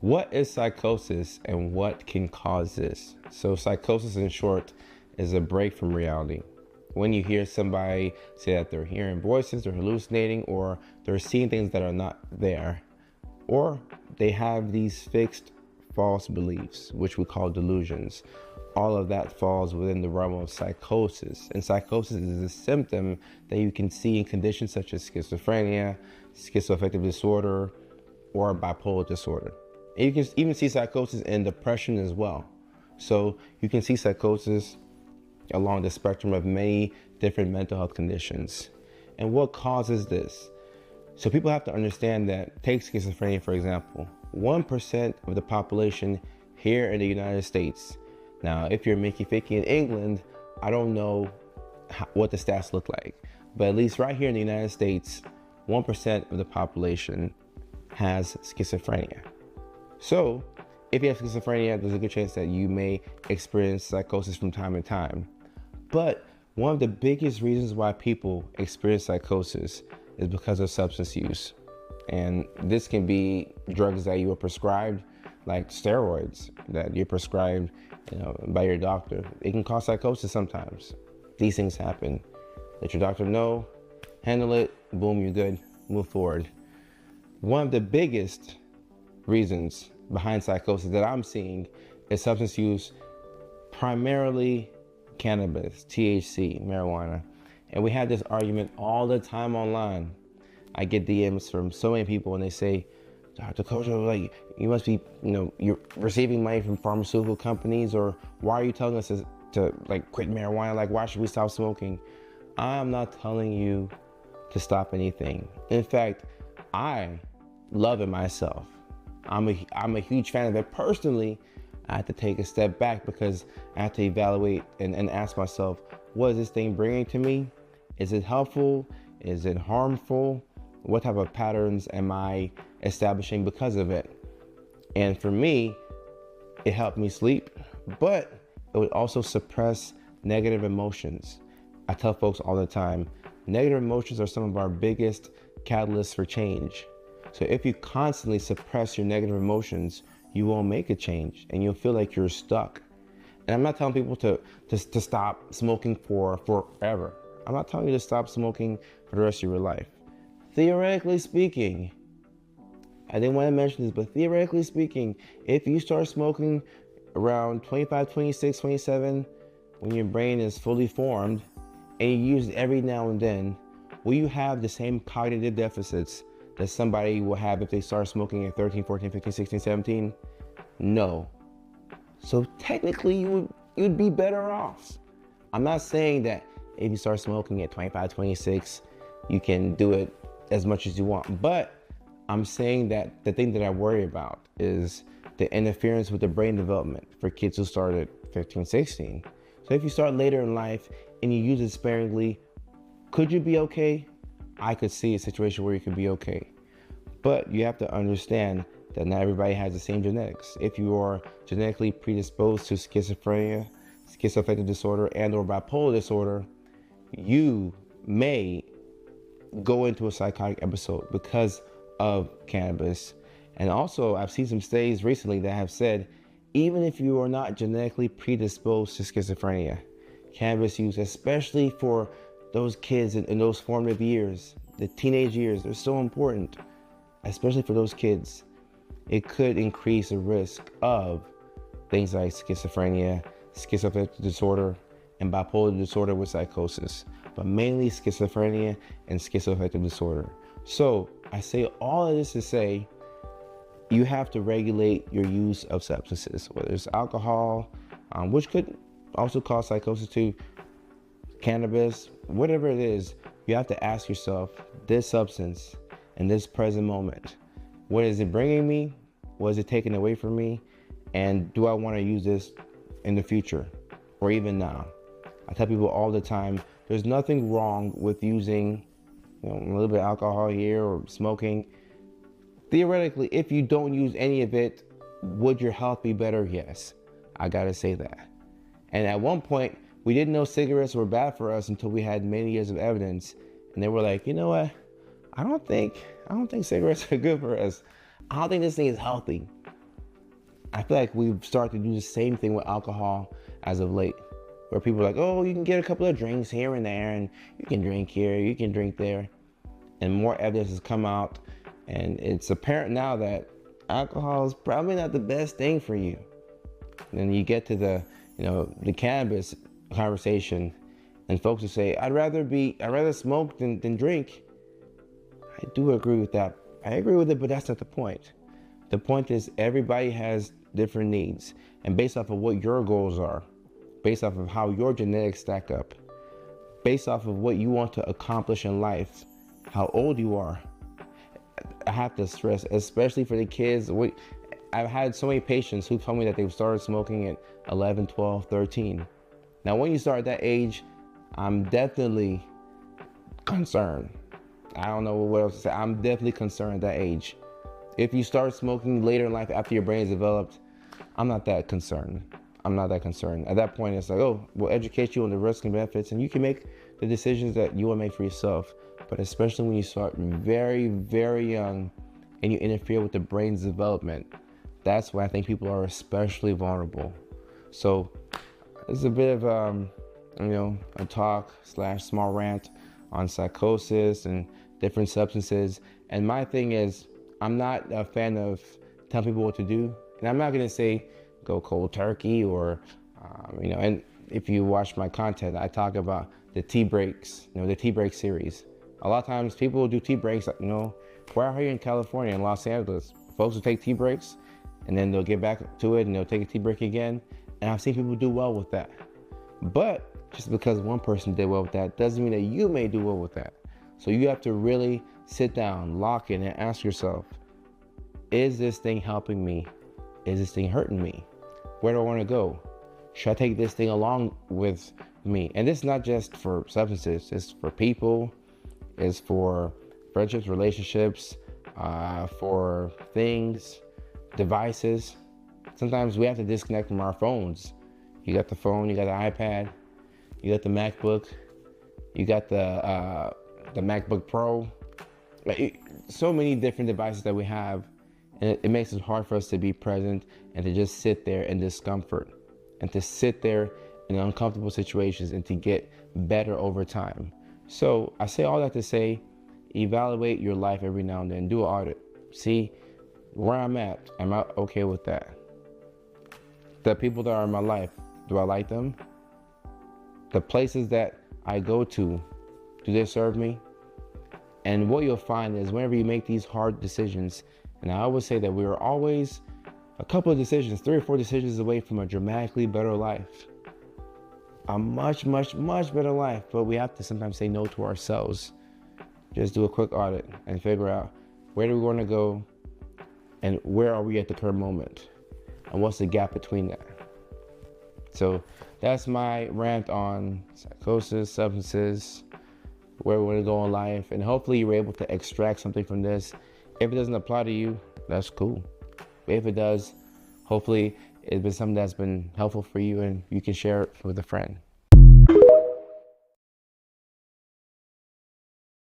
What is psychosis and what can cause this? So psychosis in short is a break from reality. When you hear somebody say that they're hearing voices, they're hallucinating, or they're seeing things that are not there, or they have these fixed false beliefs, which we call delusions. All of that falls within the realm of psychosis. And psychosis is a symptom that you can see in conditions such as schizophrenia, schizoaffective disorder, or bipolar disorder. And you can even see psychosis in depression as well. So you can see psychosis along the spectrum of many different mental health conditions. And what causes this? So people have to understand that, take schizophrenia for example, 1% of the population here in the United States. Now, if you're Mickey Ficky in England, I don't know what the stats look like, but at least right here in the United States, 1% of the population has schizophrenia. So if you have schizophrenia, there's a good chance that you may experience psychosis from time to time. But one of the biggest reasons why people experience psychosis is because of substance use. And this can be drugs that you are prescribed, like steroids that you're prescribed, by your doctor. It can cause psychosis sometimes. These things happen. Let your doctor know, handle it, boom, you're good, move forward. One of the biggest reasons behind psychosis that I'm seeing is substance use, primarily cannabis, THC, marijuana. And we have this argument all the time online. I get DMs from so many people and they say, Dr. Kojo, like, you must be, you're receiving money from pharmaceutical companies, or why are you telling us to like quit marijuana? Like, why should we stop smoking? I'm not telling you to stop anything. In fact, I love it myself. I'm a huge fan of it. Personally, I have to take a step back because I have to evaluate and ask myself, what is this thing bringing to me? Is it helpful? Is it harmful? What type of patterns am I establishing because of it? And for me, it helped me sleep, but it would also suppress negative emotions. I tell folks all the time, negative emotions are some of our biggest catalysts for change. So if you constantly suppress your negative emotions, you won't make a change and you'll feel like you're stuck. And I'm not telling people to stop smoking for forever. I'm not telling you to stop smoking for the rest of your life. Theoretically speaking, I didn't want to mention this, but theoretically speaking, if you start smoking around 25, 26, 27, when your brain is fully formed and you use it every now and then, will you have the same cognitive deficits that somebody will have if they start smoking at 13, 14, 15, 16, 17? No. So technically you'd be better off. I'm not saying that if you start smoking at 25, 26, you can do it as much as you want, but I'm saying that the thing that I worry about is the interference with the brain development for kids who start at 15, 16. So if you start later in life and you use it sparingly, could you be okay? I could see a situation where you could be okay. But you have to understand that not everybody has the same genetics. If you are genetically predisposed to schizophrenia, schizoaffective disorder, and or bipolar disorder, you may go into a psychotic episode because of cannabis. And also, I've seen some studies recently that have said, even if you are not genetically predisposed to schizophrenia, cannabis use, especially for those kids in those formative years, the teenage years, they're so important, especially for those kids. It could increase the risk of things like schizophrenia, schizoaffective disorder, and bipolar disorder with psychosis, but mainly schizophrenia and schizoaffective disorder. So I say all of this to say, you have to regulate your use of substances, whether it's alcohol, which could also cause psychosis too, cannabis, whatever it is. You have to ask yourself, this substance in this present moment, what is it bringing me? What is it taking away from me? And do I want to use this in the future or even now? I tell people all the time, there's nothing wrong with using a little bit of alcohol here or smoking. Theoretically, if you don't use any of it, would your health be better? Yes, I gotta say that. And at one point, we didn't know cigarettes were bad for us until we had many years of evidence. And they were like, you know what? I don't think cigarettes are good for us. I don't think this thing is healthy. I feel like we've started to do the same thing with alcohol as of late, where people are like, oh, you can get a couple of drinks here and there, and you can drink here, you can drink there. And more evidence has come out, and it's apparent now that alcohol is probably not the best thing for you. And then you get to the cannabis conversation, and folks will say, I'd rather smoke than drink. I do agree with that. I agree with it, but that's not the point. The point is everybody has different needs, and based off of what your goals are, based off of how your genetics stack up, based off of what you want to accomplish in life, how old you are. I have to stress, especially for the kids. I've had so many patients who told me that they've started smoking at 11, 12, 13. Now, when you start at that age, I'm definitely concerned. I don't know what else to say. I'm definitely concerned at that age. If you start smoking later in life after your brain is developed, I'm not that concerned. At that point, it's like, oh, we'll educate you on the risks and benefits, and you can make the decisions that you want to make for yourself. But especially when you start very, very young and you interfere with the brain's development, that's why I think people are especially vulnerable. So it's a bit of a talk/small rant on psychosis and different substances. And my thing is, I'm not a fan of telling people what to do. And I'm not going to say go cold turkey or, and if you watch my content, I talk about the tea breaks, the tea break series. A lot of times people will do tea breaks, we're out here in California, in Los Angeles. Folks will take tea breaks and then they'll get back to it and they'll take a tea break again. And I've seen people do well with that. But just because one person did well with that doesn't mean that you may do well with that. So you have to really sit down, lock in, and ask yourself, is this thing helping me? Is this thing hurting me? Where do I want to go? Should I take this thing along with me? And this is not just for substances, it's for people, it's for friendships, relationships, for things, devices. Sometimes we have to disconnect from our phones. You got the phone, you got the iPad, you got the MacBook, you got the MacBook Pro. So many different devices that we have, and it makes it hard for us to be present and to just sit there in discomfort and to sit there in uncomfortable situations and to get better over time. So I say all that to say, evaluate your life every now and then. Do an audit. See where I'm at. Am I okay with that? The people that are in my life, do I like them? The places that I go to, do they serve me? And what you'll find is whenever you make these hard decisions, and I always say that we are always a couple of decisions, 3 or 4 decisions away from a dramatically better life. A much, much, much better life. But we have to sometimes say no to ourselves. Just do a quick audit and figure out where do we want to go and where are we at the current moment and what's the gap between that. So that's my rant on psychosis, substances, where we want to go in life, and hopefully you were able to extract something from this. If it doesn't apply to you, that's cool. But if it does, hopefully it's been something that's been helpful for you and you can share it with a friend.